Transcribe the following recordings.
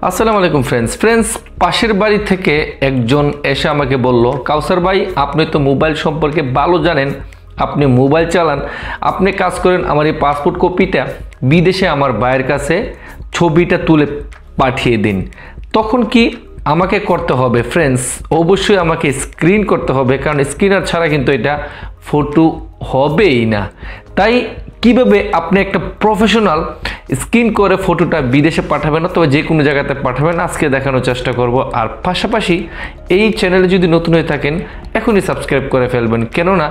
আসসালামু আলাইকুম ফ্রেন্ডস পাশের বাড়ি থেকে একজন এসে আমাকে বলল, কাউসার ভাই আপনি তো মোবাইল সম্পর্কে ভালো জানেন, আপনি মোবাইল চালান, আপনি কাজ করেন আমার এই পাসপোর্ট কপিটা বিদেশে আমার ভাইয়ের কাছে ছবিটা তুলে পাঠিয়ে দিন। তখন কি আমাকে করতে হবে? ফ্রেন্ডস অবশ্যই আমাকে স্ক্রিন করতে হবে, কারণ স্ক্রিনার ছাড়া কিন্তু এটা ফটো হবেই না। তাই কিভাবে আপনি একটা প্রফেশনাল স্ক্রিন করে ফটোটা বিদেশে পাঠাবেন, অথবা যে কোনো জায়গাতে পাঠাবেন, আজকে দেখানোর চেষ্টা করব। আর পাশাপাশি এই চ্যানেলে যদি নতুন হয়ে থাকেন এখনই সাবস্ক্রাইব করে ফেলবেন, কেননা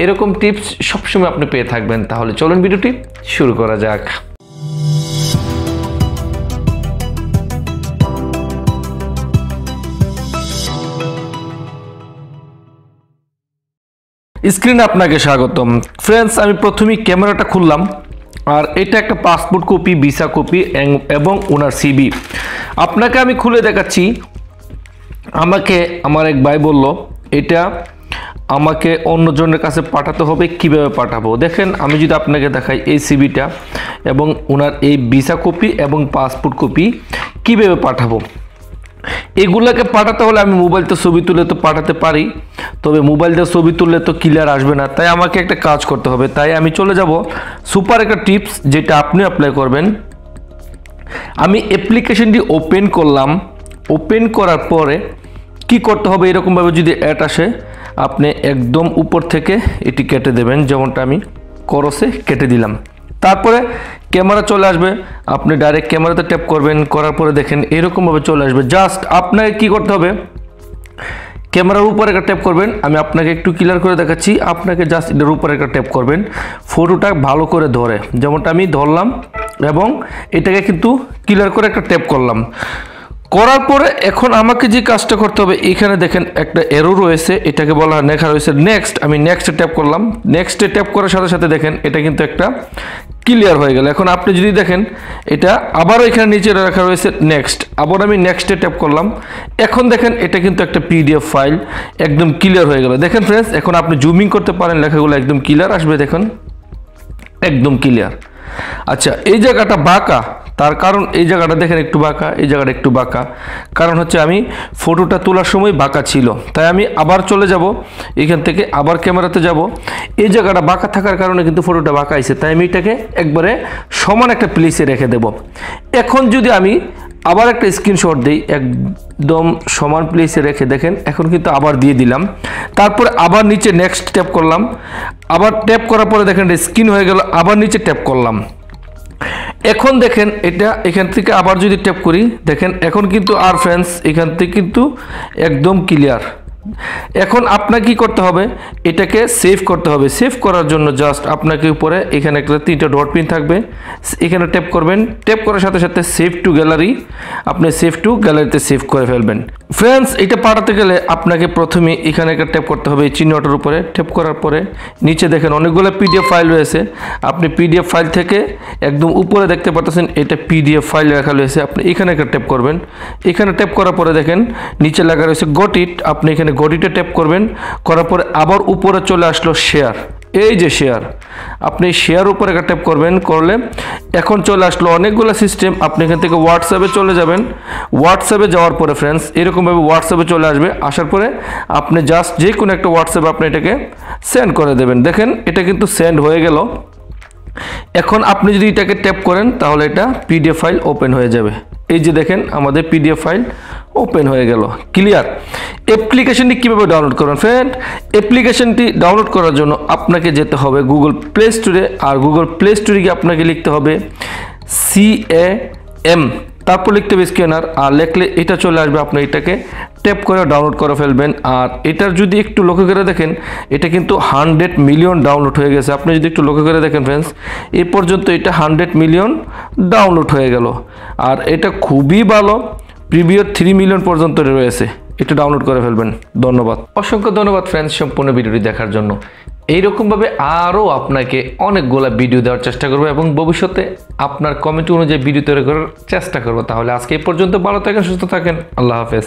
এরকম টিপস সবসময় আপনি পেয়ে থাকবেন। তাহলে চলুন ভিডিওটি শুরু করা যাক। স্ক্রিনে আপনাকে স্বাগতম। ফ্রেন্ডস আমি প্রথমেই ক্যামেরাটা খুললাম, আর এটা একটা পাসপোর্ট কপি, ভিসা কপি এবং ওনার সিবি। আপনাকে আমি খুলে দেখাচ্ছি। আমাকে আমার এক ভাই বলল এটা আমাকে অন্যজনের কাছে পাঠাতে হবে, কিভাবে পাঠাবো দেখেন। আমি যদি আপনাকে দেখাই এই সিবিটা এবং ওনার এই ভিসা কপি এবং পাসপোর্ট কপি কিভাবে পাঠাবো। এগুলাকে পাঠাতে হলে আমি মোবাইলতে ছবি তুলে তো পাঠাতে পারি, তবে মোবাইলতে ছবি তুললে তো ক্লিয়ার আসবে না। তাই আমাকে একটা কাজ করতে হবে। তাই আমি চলে যাব সুপার একটা টিপস, যেটা আপনি অ্যাপ্লাই করবেন। আমি অ্যাপ্লিকেশনটি ওপেন করলাম। ওপেন করার পরে কি করতে হবে, এরকমভাবে যদি অ্যাড আসে আপনি একদম উপর থেকে এটি কেটে দেবেন, যেমনটা আমি করসে কেটে দিলাম। তারপরে ক্যামেরা চলে আসবে, আপনি ডাইরেক্ট ক্যামেরাতে ট্যাপ করবেন, করার পরে দেখেন এরকমভাবে চলে আসবে। জাস্ট আপনাকে কি করতে হবে, ক্যামেরার উপরে একটা ট্যাপ করবেন। আমি আপনাকে একটু ক্লিয়ার করে দেখাচ্ছি। আপনাকে জাস্ট এটার উপরে একটা ট্যাপ করবেন, ফটোটা ভালো করে ধরে, যেমনটা আমি ধরলাম, এবং এটাকে কিন্তু ক্লিয়ার করে একটা ট্যাপ করলাম। করার পরে এখন আমাকে যে কাজটা করতে হবে, এখানে দেখেন একটা এরো রয়েছে, এটাকে বলা হয় লেখা রয়েছে নেক্সট। আমি নেক্সটে ট্যাপ করলাম। নেক্সটে ট্যাপ করার সাথে সাথে দেখেন এটা কিন্তু একটা ক্লিয়ার হয়ে গেল। এখন আপনি যদি দেখেন এটা আবারও এখানে নিচে লেখা রয়েছে নেক্সট, আবার আমি নেক্সটে ট্যাপ করলাম। এখন দেখেন এটা কিন্তু একটা পিডিএফ ফাইল একদম ক্লিয়ার হয়ে গেল। দেখেন ফ্রেন্ডস, এখন আপনি জুমিং করতে পারেন, লেখাগুলো একদম ক্লিয়ার আসবে, দেখুন একদম ক্লিয়ার। আচ্ছা, এই জায়গাটা বাঁকা, তার কারণ এই জায়গাটা দেখেন একটু বাঁকা, এই জায়গাটা একটু বাঁকা, কারণ হচ্ছে আমি ফটোটা তোলার সময় বাঁকা ছিল। তাই আমি আবার চলে যাব, এখান থেকে আবার ক্যামেরাতে যাব। এই জায়গাটা বাঁকা থাকার কারণে কিন্তু ফটোটা বাঁকা আইছে, তাই আমি এটাকে একবারে সমান একটা প্লেসে রেখে দেব। এখন যদি আমি আবার একটা স্ক্রিনশট দিই, একদম সমান প্লেসে রেখে দেখেন এখন কিন্তু আবার দিয়ে দিলাম। তারপরে আবার নিচে নেক্সট ট্যাপ করলাম, আবার ট্যাপ করার পরে দেখেন স্ক্রিন হয়ে গেল, আবার নিচে ট্যাপ করলাম। এখন দেখেন এটা এখান থেকে আবার যদি ট্যাপ করি, দেখেন এখন কিন্তু আর ফ্রেন্ডস এখান থেকে কিন্তু একদম ক্লিয়ার। এখন আপনাকে কি করতে হবে, এটাকে সেভ করতে হবে। সেভ করার জন্য জাস্ট আপনাকে উপরে এখানে একটা 3টা ডট পিন থাকবে, এখানে ট্যাপ করবেন। ট্যাপ করার সাথে সাথে সেভ টু গ্যালারি, আপনি সেভ টু গ্যালারিতে সেভ করে ফেলবেন। ফ্রেন্ডস এটা পাঠাতে গেলে আপনাকে প্রথমে এখানে একটা ট্যাপ করতে হবে, এই চিহ্নটার উপরে ট্যাপ করার পরে নিচে দেখেন অনেকগুলো পিডিএফ ফাইল রয়েছে। আপনি পিডিএফ ফাইল থেকে একদম উপরে দেখতে পাচ্ছেন এটা পিডিএফ ফাইল লেখা রয়েছে, আপনি এখানে একটা ট্যাপ করবেন। এখানে ট্যাপ করার পরে দেখেন নিচে লেখা রয়েছে গট ইট, আপনি এখানে গটিতে ট্যাপ করবেন। করার পরে আবার উপরে চলে আসলো শেয়ার, এই যে শেয়ার, আপনি শেয়ার উপরে একটা ট্যাপ করবেন, করলে এখন চলে আসলো অনেকগুলো সিস্টেম। আপনি এখান থেকে হোয়াটসঅ্যাপে চলে যাবেন। হোয়াটসঅ্যাপে যাওয়ার পরে ফ্রেন্ডস এরকমভাবে হোয়াটসঅ্যাপে চলে আসবে। আসার পরে আপনি জাস্ট যে কোনো একটা হোয়াটসঅ্যাপে আপনি এটাকে সেন্ড করে দেবেন। দেখেন এটা কিন্তু সেন্ড হয়ে গেল। এখন আপনি যদি এটাকে ট্যাপ করেন তাহলে এটা পিডিএফ ফাইল ওপেন হয়ে যাবে। এই যে দেখেন আমাদের পিডিএফ ফাইল ওপেন হয়ে গেল, ক্লিয়ার। অ্যাপ্লিকেশনটি কীভাবে ডাউনলোড করবেন ফ্রেন্ড? অ্যাপ্লিকেশনটি ডাউনলোড করার জন্য আপনাকে যেতে হবে গুগল প্লে স্টোরে, আর গুগল প্লে স্টোরে গিয়ে আপনাকে লিখতে হবে CAM, তারপর লিখতে হবে স্ক্যানার, আর লিখলে এটা চলে আসবে। আপনি এটাকে ট্যাপ করে ডাউনলোড করে ফেলবেন। আর এটার যদি একটু লক্ষ্য করে দেখেন এটা কিন্তু 100 মিলিয়ন ডাউনলোড হয়ে গেছে। আপনি যদি একটু লক্ষ্য করে দেখেন ফ্রেন্ডস, এই পর্যন্ত এটা 100 মিলিয়ন ডাউনলোড হয়ে গেল। আর এটা খুবই ভালো, প্রিভিউ 3 মিলিয়ন পর্যন্ত রয়েছে। এটা ডাউনলোড করে ফেলবেন। ধন্যবাদ, অসংখ্য ধন্যবাদ ফ্রেন্ডস সম্পূর্ণ ভিডিওটি দেখার জন্য। এইরকমভাবে আরও আপনাকে অনেকগুলো ভিডিও দেওয়ার চেষ্টা করবো, এবং ভবিষ্যতে আপনার কমেন্ট অনুযায়ী ভিডিও তৈরি করার চেষ্টা করবো। তাহলে আজকে এই পর্যন্ত, ভালো থাকেন, সুস্থ থাকেন, আল্লাহ হাফেজ।